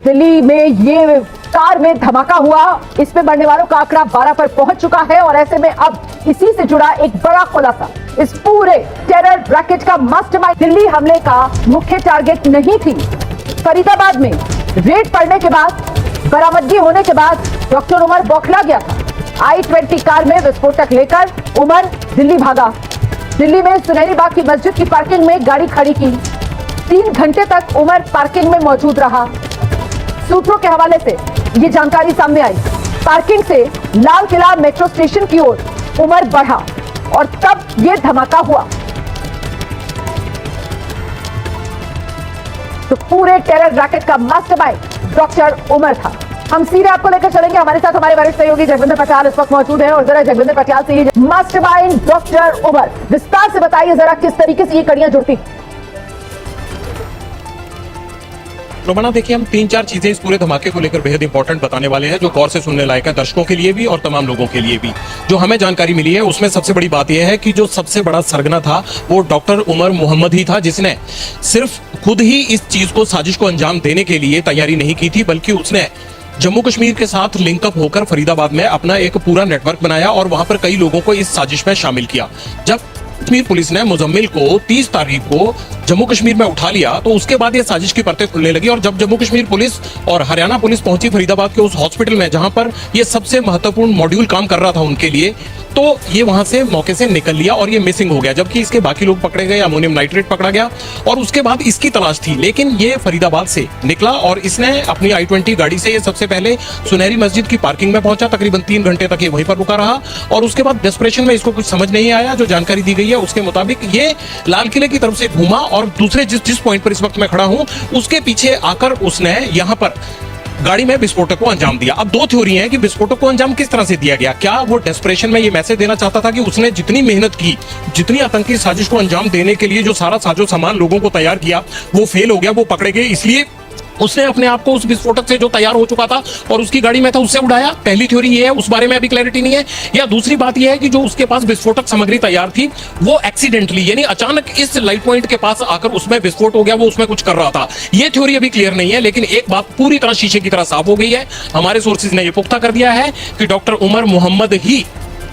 दिल्ली में ये कार में धमाका हुआ, इसमें मरने वालों का आंकड़ा 12 पर पहुंच चुका है और ऐसे में अब इसी से जुड़ा एक बड़ा खुलासा, इस पूरे टेरर रैकेट का मास्टरमाइंड दिल्ली हमले का मुख्य टारगेट नहीं थी। फरीदाबाद में रेड पड़ने के बाद, बरामदगी होने के बाद डॉक्टर उमर बौखला गया था। I-20 कार में विस्फोटक लेकर उमर दिल्ली भागा। दिल्ली में सुनहरी बाग की मस्जिद की पार्किंग में गाड़ी खड़ी की। 3 घंटे तक उमर पार्किंग में मौजूद रहा। सूत्रों के हवाले से ये जानकारी सामने आई। पार्किंग से लाल किला मेट्रो स्टेशन की ओर उमर बढ़ा और तब ये धमाका हुआ। तो पूरे टेरर रैकेट का मास्टरमाइंड डॉक्टर उमर था। हम सीधे आपको लेकर चलेंगे, हमारे साथ हमारे वरिष्ठ सहयोगी जगविंदर पटियाल इस वक्त मौजूद है और जरा जगविंदर पटियाल से ये मास्टरमाइंड डॉक्टर उमर विस्तार से बताइए जरा किस तरीके से ये कड़ियां जुड़ती। रोमाना, देखिए, हम 3-4 चीजें इस पूरे धमाके को लेकर बेहद इंपॉर्टेंट बताने वाले हैं, जो गौर से सुनने लायक है दर्शकों के लिए भी और तमाम लोगों के लिए भी। जो हमें जानकारी मिली है उसमें सबसे बड़ी बात यह है कि जो सबसे बड़ा सरगना था वो डॉक्टर उमर मोहम्मद ही था, जिसने सिर्फ खुद ही इस चीज को, साजिश को अंजाम देने के लिए तैयारी नहीं की थी, बल्कि उसने जम्मू कश्मीर के साथ लिंकअप होकर फरीदाबाद में अपना एक पूरा नेटवर्क बनाया और वहां पर कई लोगों को इस साजिश में शामिल किया। जब कश्मीर पुलिस ने मुजम्मिल को 30 तारीख को जम्मू कश्मीर में उठा लिया तो उसके बाद ये साजिश की परतें खुलने लगी और जब जम्मू कश्मीर पुलिस और हरियाणा पुलिस पहुंची फरीदाबाद के उस हॉस्पिटल में जहां पर ये सबसे महत्वपूर्ण मॉड्यूल काम कर रहा था उनके लिए, तो ये वहां से मौके से निकल लिया और ये मिसिंग हो गया, जबकि इसके बाकी लोग पकड़े गए। अमोनियम नाइट्रेट पकड़ा गया और उसके बाद इसकी तलाश थी, लेकिन ये फरीदाबाद से निकला और इसने अपनी I-20 गाड़ी से ये सबसे पहले सुनहरी मस्जिद की पार्किंग में पहुंचा। तकरीबन 3 घंटे तक ये वहीं पर रुका रहा और उसके बाद डेस्परेशन में इसको कुछ समझ नहीं आया। जो जानकारी दी गई है उसके मुताबिक ये लाल किले की तरफ से घूमा और दूसरे जिस पॉइंट पर इस वक्त मैं खड़ा हूं उसके पीछे आकर उसने यहां पर गाड़ी में विस्फोटक को अंजाम दिया। अब 2 थ्योरी हैं कि विस्फोटक को अंजाम किस तरह से दिया गया। क्या वो डेस्परेशन में ये मैसेज देना चाहता था कि उसने जितनी मेहनत की, जितनी आतंकी साजिश को अंजाम देने के लिए जो सारा साजो सामान लोगों को तैयार किया वो फेल हो गया, वो पकड़े गए, इसलिए उसने अपने आप को उस विस्फोटक से जो तैयार हो चुका था और उसकी गाड़ी में था उससे उड़ाया। पहली थ्योरी ये है, उस बारे में अभी क्लैरिटी नहीं है। या दूसरी बात ये है कि जो उसके पास विस्फोटक सामग्री तैयार थी वो एक्सीडेंटली, यानी अचानक इस लाइट पॉइंट के पास आकर उसमें विस्फोट हो गया, वो उसमें कुछ कर रहा था। ये थ्योरी अभी क्लियर नहीं है, लेकिन एक बात पूरी तरह शीशे की तरह साफ हो गई है। हमारे सोर्सेज ने यह पुख्ता कर दिया है कि डॉक्टर उमर मोहम्मद ही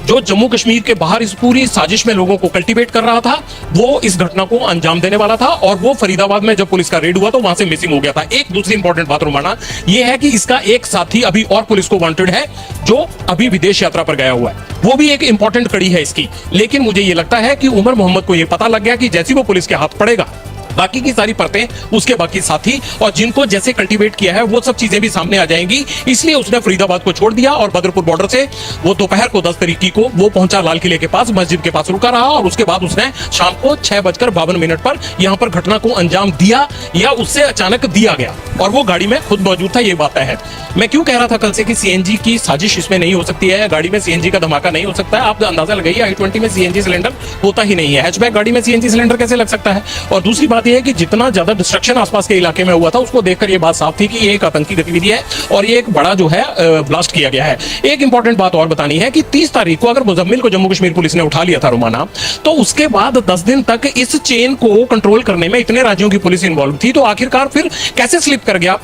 जो जम्मू कश्मीर के बाहर इस पूरी साजिश में लोगों को कल्टीवेट कर रहा था, वो इस घटना को अंजाम देने वाला था और वो फरीदाबाद में जब पुलिस का रेड हुआ तो वहां से मिसिंग हो गया था। एक दूसरी इंपॉर्टेंट बात रोमाना ये है कि इसका एक साथी अभी और पुलिस को वांटेड है, जो अभी विदेश यात्रा पर गया हुआ है। वो भी एक इंपॉर्टेंट कड़ी है इसकी। लेकिन मुझे ये लगता है कि उमर मोहम्मद को यह पता लग गया कि जैसी वो पुलिस के हाथ पड़ेगा, बाकी की सारी परतें उसके बाकी साथी और जिनको जैसे कल्टीवेट किया है वो सब चीजें भी सामने आ जाएंगी। इसलिए उसने फरीदाबाद को छोड़ दिया और बदरपुर बॉर्डर से वो दोपहर को 10 तारीख को वो पहुंचा लाल किले के पास, मस्जिद के पास रुका रहा और उसके बाद उसने शाम को 6:52 पर यहां पर घटना को अंजाम दिया या उससे अचानक दिया गया और वो गाड़ी में खुद मौजूद था। ये बात है। मैं क्यों कह रहा था कल से कि CNG की साजिश इसमें नहीं हो सकती है, गाड़ी में CNG का धमाका नहीं हो सकता है। आप अंदाजा लगाइए, I-20 में CNG सिलेंडर होता ही नहीं है। हैचबैक गाड़ी में CNG सिलेंडर कैसे लग सकता है? और दूसरी बात यह है कि जितना ज्यादा डिस्ट्रक्शन आसपास के इलाके में हुआ था उसको देखकर यह बात साफ थी कि ये एक आतंकी गतिविधि है और ये एक बड़ा जो है ब्लास्ट किया गया है। एक इंपॉर्टेंट बात और बतानी है कि 30 तारीख को अगर मुजम्मिल को जम्मू कश्मीर पुलिस ने उठा लिया था रोमाना, तो उसके बाद 10 दिन तक इस चेन को कंट्रोल करने में इतने राज्यों की पुलिस इन्वॉल्व थी, तो आखिरकार फिर कैसे स्लिप कर गया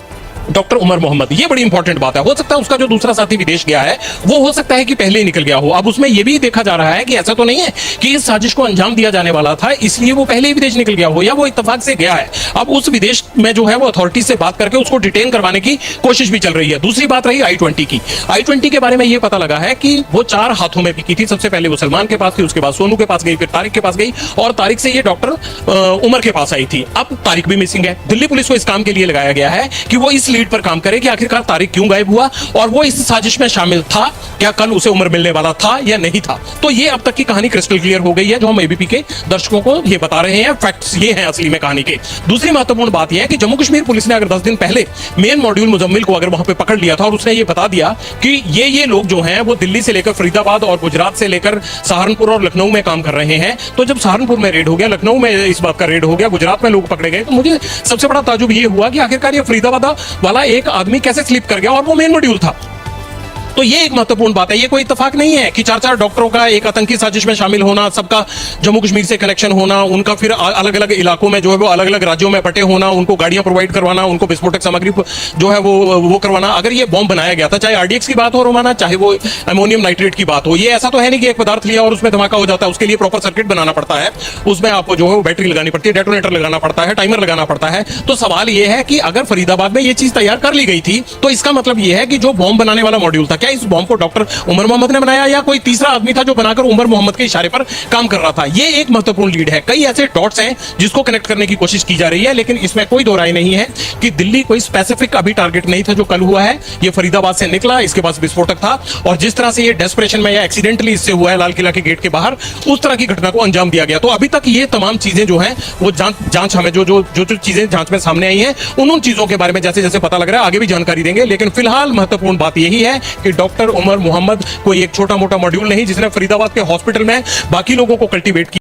डॉक्टर उमर मोहम्मद? ये बड़ी इंपॉर्टेंट बात है। हो सकता है उसका जो दूसरा साथी विदेश गया है वो हो सकता है कि पहले ही निकल गया हो। अब उसमें यह भी देखा जा रहा है कि ऐसा तो नहीं है कि इस साजिश को अंजाम दिया जाने वाला था इसलिए वो पहले ही विदेश निकल गया हो, या वो इत्तेफाक से गया है। अब उस विदेश में जो है वो अथॉरिटी से बात करके उसको डिटेन करवाने की कोशिश भी चल रही है। दूसरी बात रही I-20 की। I-20 के बारे में यह पता लगा है कि वो 4 हाथों में बिकी थी। सबसे पहले वो सलमान के पास थी, उसके बाद सोनू के पास गई, फिर तारिक के पास गई और तारिक से ये डॉक्टर उमर के पास आई थी। अब तारिक भी मिसिंग है। दिल्ली पुलिस को इस काम के लिए लगाया गया है कि वो इस लीड पर काम करे कि आखिरकार तारिक क्यों गायब हुआ और वो इस साजिश में शामिल था, क्या कल उसे उमर मिलने वाला था या नहीं था। तो ये अब तक की कहानी क्रिस्टल क्लियर हो गई है, जो हम एबीपी के दर्शकों को ये बता रहे हैं। फैक्ट्स ये हैं असली में कहानी के। दूसरी महत्वपूर्ण बात यह है कि जम्मू कश्मीर पुलिस ने अगर 10 दिन पहले मेन मॉड्यूल मुजम्मिल को अगर वहां पे पकड़ लिया था और उसने ये बता दिया कि ये लोग जो हैं वो दिल्ली से लेकर फरीदाबाद और गुजरात से लेकर सहारनपुर और लखनऊ में काम कर रहे हैं, तो जब सहारनपुर में रेड हो गया, लखनऊ में इस बात का रेड हो गया, गुजरात में लोग पकड़े गए, तो मुझे सबसे बड़ा ताजुब ये हुआ कि आखिरकार ये फरीदाबाद वाला एक आदमी कैसे स्लिप कर गया और वो मेन मॉड्यूल था। तो ये एक महत्वपूर्ण बात है। ये कोई इत्तेफाक नहीं है कि 4 डॉक्टरों का एक आतंकी साजिश में शामिल होना, सबका जम्मू कश्मीर से कनेक्शन होना, उनका फिर अलग अलग इलाकों में जो है वो अलग अलग राज्यों में बटे होना, उनको गाड़ियां प्रोवाइड करवाना, उनको विस्फोटक सामग्री जो है वो करवाना। अगर ये बॉम्ब बनाया गया था, चाहे आरडीएक्स की बात हो रोमाना, चाहे वो अमोनियम नाइट्रेट की बात हो, ये ऐसा तो है नहीं कि एक पदार्थ लिया और उसमें धमाका हो जाता है। उसके लिए प्रॉपर सर्किट बनाना पड़ता है, उसमें आपको जो है बैटरी लगानी पड़ती है, डेटोनेटर लगाना पड़ता है, टाइमर लगाना पड़ता है। तो सवाल ये है कि अगर फरीदाबाद में ये चीज तैयार कर ली गई थी तो इसका मतलब ये है कि जो बॉम्ब बनाने वाला मॉड्यूल था, क्या इस बॉम्ब को डॉक्टर उमर मोहम्मद ने बनाया या कोई तीसरा आदमी था जो बनाकर उमर मोहम्मद के इशारे पर काम कर रहा था? ये एक महत्वपूर्ण लीड है। कई ऐसे डॉट्स हैं जिसको कनेक्ट करने की कोशिश की जा रही है, लेकिन इसमें कोई दो राय नहीं है कि दिल्ली कोई स्पेसिफिक अभी टारगेट नहीं था जो कल हुआ है। ये फरीदाबाद से निकला, इसके पास विस्फोटक था, और जिस तरह से ये डेस्परेशन में या एक्सीडेंटली इससे हुआ है लाल किला के गेट के बाहर, उस तरह की घटना को अंजाम दिया गया। तो अभी तक ये तमाम चीजें जो हैं वो जांच हमें जो चीजें जांच में सामने आई हैं उन चीजों के बारे में जैसे जैसे पता लग रहा है आगे भी जानकारी देंगे। लेकिन फिलहाल महत्वपूर्ण बात यही है कि डॉक्टर उमर मोहम्मद कोई एक छोटा मोटा मॉड्यूल नहीं जिसने फरीदाबाद के हॉस्पिटल में बाकी लोगों को कल्टीवेट किया।